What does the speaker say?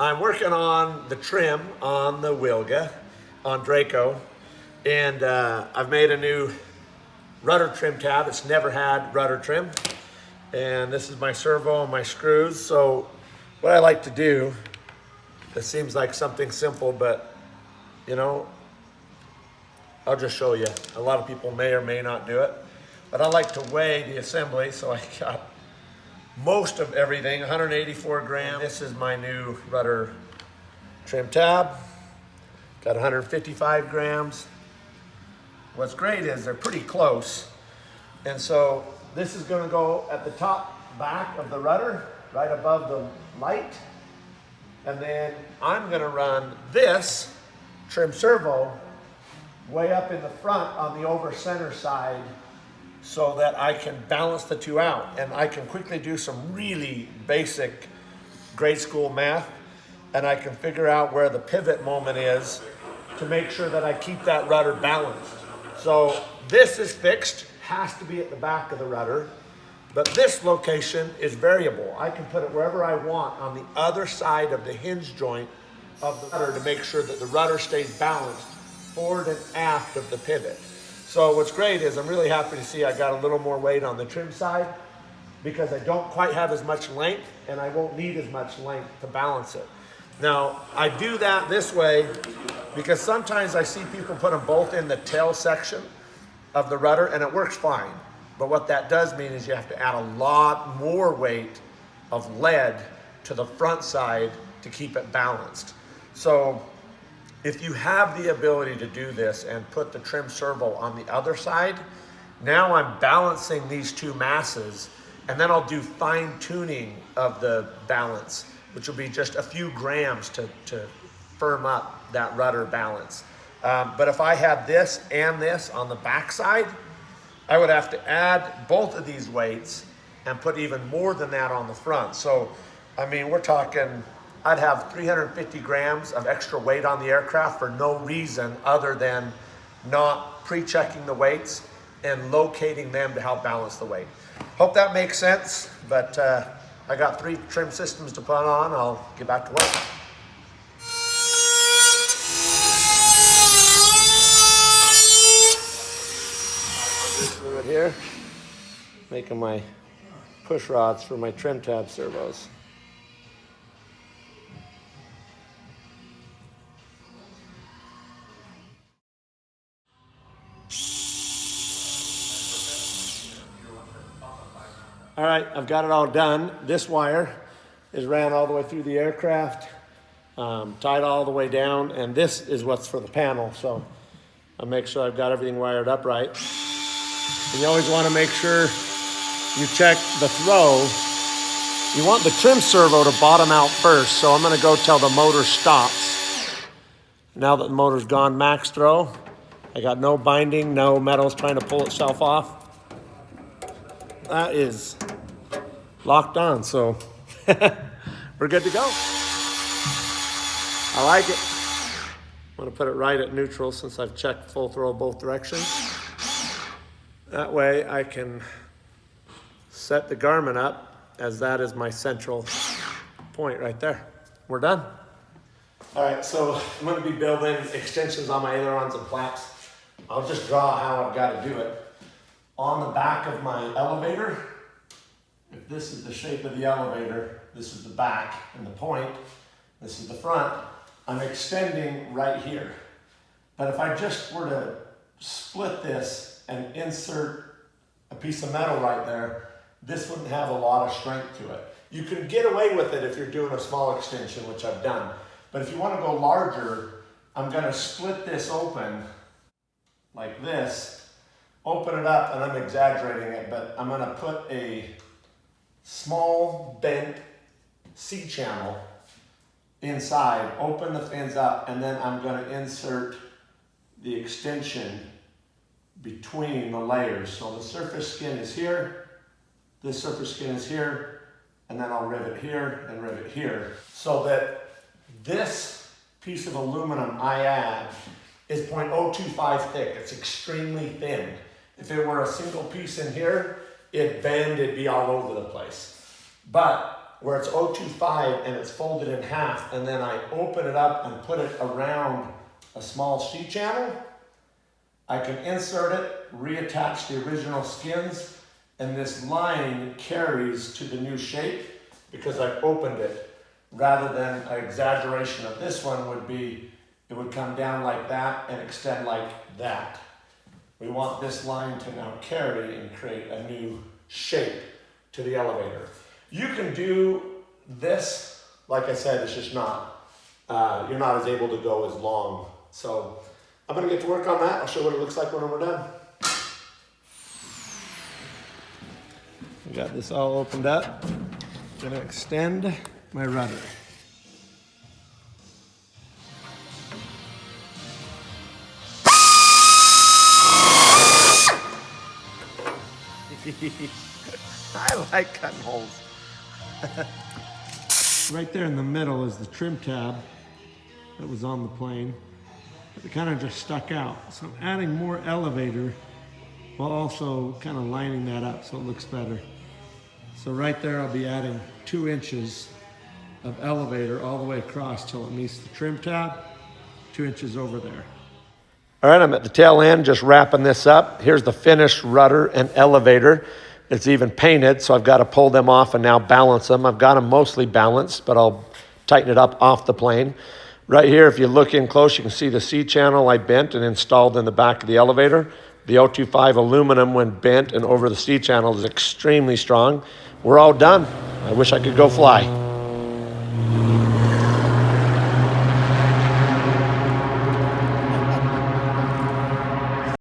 I'm working on the trim on the Wilga, on DRACO, and I've made a new rudder trim tab. It's never had rudder trim. And this is my servo and my screws. So what I like to do, it seems like something simple, but you know, I'll just show you. A lot of people may or may not do it, but I like to weigh the assembly. So I got most of everything, 184 grams. This is my new rudder trim tab. Got 155 grams. What's great is they're pretty close. And so this is gonna go at the top back of the rudder, right above the light. And then I'm gonna run this trim servo way up in the front on the over center side so that I can balance the two out. And I can quickly do some really basic grade school math, and I can figure out where the pivot moment is to make sure that I keep that rudder balanced. So this is fixed, has to be at the back of the rudder, but this location is variable. I can put it wherever I want on the other side of the hinge joint of the rudder to make sure that the rudder stays balanced forward and aft of the pivot. So what's great is I'm really happy to see I got a little more weight on the trim side because I don't quite have as much length and I won't need as much length to balance it. Now, I do that this way because sometimes I see people put them both in the tail section of the rudder and it works fine. But what that does mean is you have to add a lot more weight of lead to the front side to keep it balanced. So if you have the ability to do this and put the trim servo on the other side, now I'm balancing these two masses, and then I'll do fine tuning of the balance, which will be just a few grams to firm up that rudder balance. But if I had this and this on the back side, I would have to add both of these weights and put even more than that on the front. So, I mean, we're talking, I'd have 350 grams of extra weight on the aircraft for no reason other than not pre-checking the weights and locating them to help balance the weight. Hope that makes sense, but I got 3 trim systems to put on. I'll get back to work. This fluid here, making my push rods for my trim tab servos. All right, I've got it all done. This wire is ran all the way through the aircraft, tied all the way down, and this is what's for the panel. So I'll make sure I've got everything wired up right. And you always want to make sure you check the throw. You want the trim servo to bottom out first, so I'm going to go till the motor stops. Now that the motor's gone max throw, I got no binding, no metals trying to pull itself off. That is locked on, so we're good to go. I like it. I'm gonna put it right at neutral since I've checked full throw both directions. That way I can set the Garmin up as that is my central point right there. We're done. All right, so I'm gonna be building extensions on my ailerons and flaps. I'll just draw how I've gotta do it. On the back of my elevator, if this is the shape of the elevator, this is the back and the point, this is the front, I'm extending right here. But if I just were to split this and insert a piece of metal right there, this wouldn't have a lot of strength to it. You can get away with it if you're doing a small extension, which I've done. But if you want to go larger, I'm going to split this open like this. Open it up, and I'm exaggerating it, but I'm gonna put a small bent C-channel inside, open the fins up, and then I'm gonna insert the extension between the layers. So the surface skin is here, this surface skin is here, and then I'll rivet here and rivet here. So that this piece of aluminum I add is 0.025 thick. It's extremely thin. If it were a single piece in here, it'd bend, it'd be all over the place. But where it's 025 and it's folded in half, and then I open it up and put it around a small C channel, I can insert it, reattach the original skins, and this line carries to the new shape because I've opened it, rather than an exaggeration of this one would be, it would come down like that and extend like that. We want this line to now carry and create a new shape to the elevator. You can do this, like I said, it's just not, you're not as able to go as long. So I'm gonna get to work on that. I'll show what it looks like when we're done. We got this all opened up. Gonna extend my rudder. I like cutting holes. Right there in the middle is the trim tab that was on the plane. It kind of just stuck out. So I'm adding more elevator while also kind of lining that up so it looks better. So right there I'll be adding 2 inches of elevator all the way across till it meets the trim tab, 2 inches over there. All right, I'm at the tail end, just wrapping this up. Here's the finished rudder and elevator. It's even painted, so I've got to pull them off and now balance them. I've got them mostly balanced, but I'll tighten it up off the plane. Right here, if you look in close, you can see the C channel I bent and installed in the back of the elevator. The 025 aluminum, when bent and over the C channel, is extremely strong. We're all done. I wish I could go fly.